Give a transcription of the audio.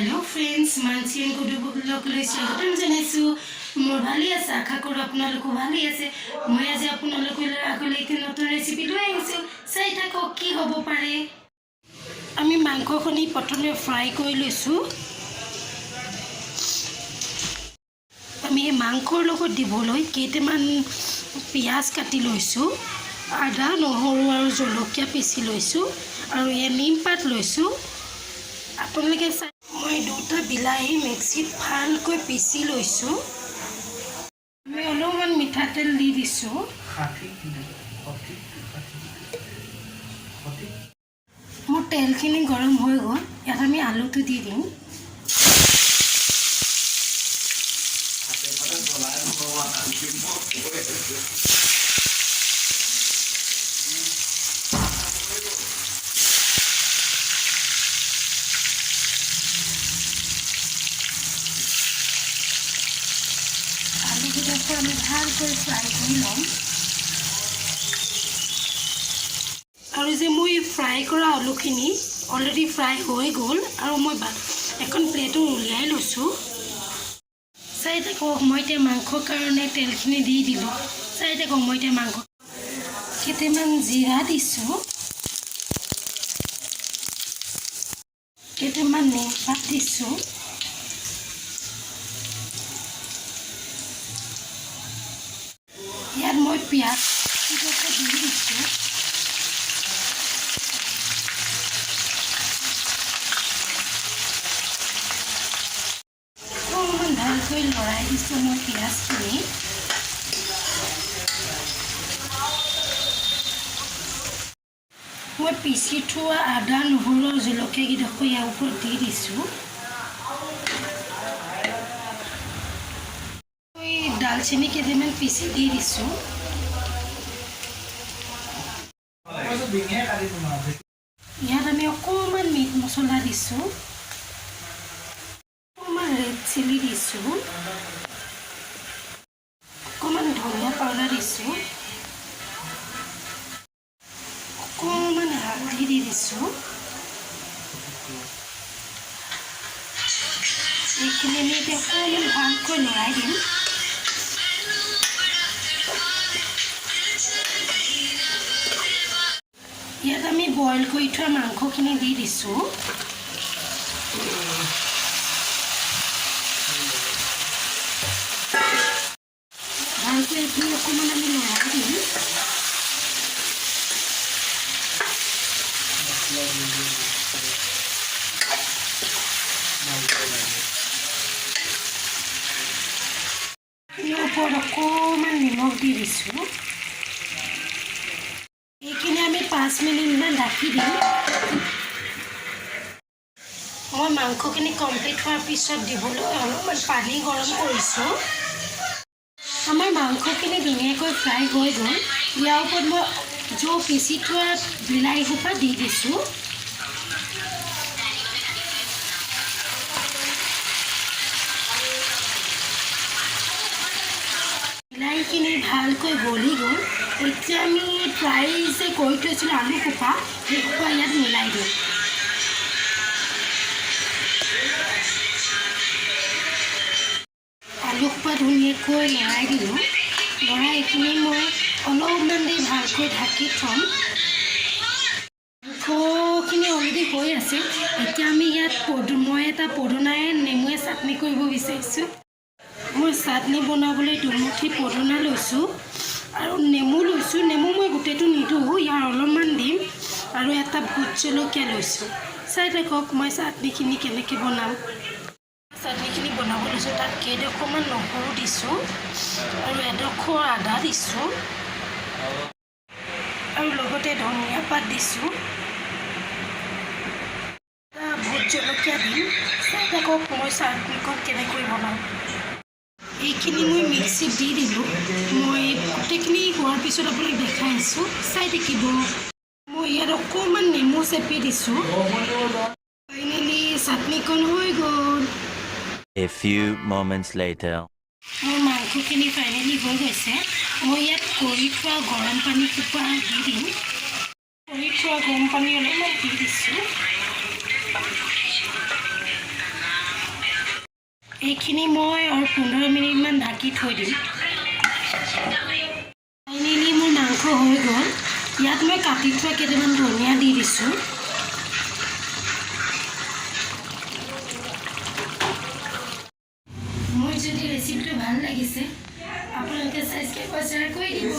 Hello friends मानसियन को ब्लॉगলৈ স্বাগতম জানাইছো মোৰ ভালি আছে আশা কৰো আপোনালোক ভালি আছে মই আজি আপোনালোকলৈ আগলৈ এটি নতুন ৰেচিপি লৈ আহিছো চাই থাকক কি হ'ব পাৰে আমি মাংসখিনি প্ৰথমে ফ্ৰাই কৰি লৈছো আমি মাংসৰ লগত দিবলৈ কেইটামান পিয়াজ কাটি লৈছো আদা নহৰু আৰু জলকীয়া পিছি লৈছো আৰু এই নিম পাত লৈছো আপোনালোকে মই দুটা বিলাহী মিক্সিত ভালকৈ পিছি লৈছো আমি অলপমান মিঠাতেল দি দিছো মোৰ তেলখিনি গৰম হৈ গ'ল ইয়াত আমি আলুটো দি দিম আমি ভালকৈ ফ্ৰাই কৰি ল'ম আৰু যে মই ফ্ৰাই কৰা আলুখিনি অলৰেডি ফ্ৰাই হৈ গ'ল আৰু মই এখন প্লেটত উলিয়াই লৈছোঁ চাই থাকক মই এতিয়া মাংসৰ কাৰণে তেলখিনি দি দিলোঁ চাই থাকক মই এতিয়া মাংস কেইটামান জিৰা দিছোঁ কেইটামান নিমপাত দিছোঁ ইয়াত মই পিয়াজ দি দিছোঁ অকণমান ভালকৈ লৰাই দিছোঁ মই পিয়াজখিনি মই পিচি থোৱা আদা নহৰু আৰু জলকীয়াকেইডোখৰ ইয়াৰ ওপৰত দি দিছোঁ দালচেনি কেইটামান পিচি দি দিছোঁ ইয়াত আমি অকণমান মিট মছলা দিছোঁ অকণমান ৰেড চিলি দিছোঁ অকণমান ধনিয়া পাউডাৰ দিছোঁ অকণমান হালধি দি দিছোঁ এইখিনি আমি এতিয়া অকণমান ভালকৈ লৰাই দিম ইয়াত আমি বইল কৰি থোৱা মাংসখিনি দি দিছোঁ ভালকৈ এইখিনি অকণমান আমি লৰাই দিম ইয়াৰ ওপৰত অকণমান নিমখ দি দিছোঁ এইখিনি আমি 5 মিনিটমান ঢাকি দিম মই মাংসখিনি কমপ্লিট হোৱাৰ পিছত দিবলৈ অলপমান পানী গৰম কৰিছোঁ আমাৰ মাংসখিনি ধুনীয়াকৈ ফ্ৰাই হৈ গ'ল ইয়াৰ ওপৰত মই পিচি থোৱা বিলাহী সোপা দি দিছোঁ বিলাহীখিনি ভালকৈ গলি গ'ল এতিয়া আমি ফ্ৰাই যে কৰি থৈছিলোঁ আলু সোপা সেই সোপা ইয়াত মিলাই দিওঁ আলু সোপা ধুনীয়াকৈ লৰাই দিলোঁ লৰাই এইখিনি মই অলপমান দেৰি ভালকৈ ঢাকি থ'ম মাংসখিনি অলৰেডি হৈ আছে এতিয়া আমি ইয়াত মই এটা পদুনাৰে নেমুৱে চাটনি কৰিব বিচাৰিছোঁ মই চাটনি বনাবলৈ দুমুঠি পদুনা লৈছোঁ আৰু নেমু লৈছোঁ নেমু মই গোটেইটো নিদিওঁ ইয়াৰ অলপমান দিম আৰু এটা ভোট জলকীয়া লৈছোঁ চাই থাকক মই চাটনিখিনি কেনেকৈ বনাম চাটনিখিনি বনাব লৈছোঁ তাত কেইডোখৰমান নহৰু দিছোঁ আৰু এডোখৰ আদা দিছোঁ আৰু লগতে ধনিয়া পাত দিছোঁ ভোট জলকীয়া দিম চাই থাকক মই চাটনিখন কেনেকৈ বনাম এইখিনি মই মিক্সিত দি দিলোঁ মই গোটেইখিনি হোৱাৰ পিছত আপোনাক দেখাই আছোঁ চাই থাকিব মই ইয়াত অকণমান নেমু চেপি দিছোঁ ফাইনেলি চাটনিখন হৈ গ'ল A few moments later মোৰ মাংসখিনি ফাইনেলি হৈ গৈছে মই ইয়াত কৰি থোৱা গৰম পানী সোপা দি দিম কৰি থোৱা গৰম পানী অলপমান দি দিছোঁ এইখিনি মই আৰু 15 মিনিটমান ঢাকি থৈ দিম। ফাইনেলি মোৰ মাংস হৈ গ'ল। ইয়াত মই কাটি থোৱা কেইটামান ধনিয়া দি দিছোঁ। মোৰ যদি ৰেচিপিটো ভাল লাগিছে আপোনালোকে ছাবস্ক্ৰাইব কৰি শ্বেয়াৰ কৰি দিব।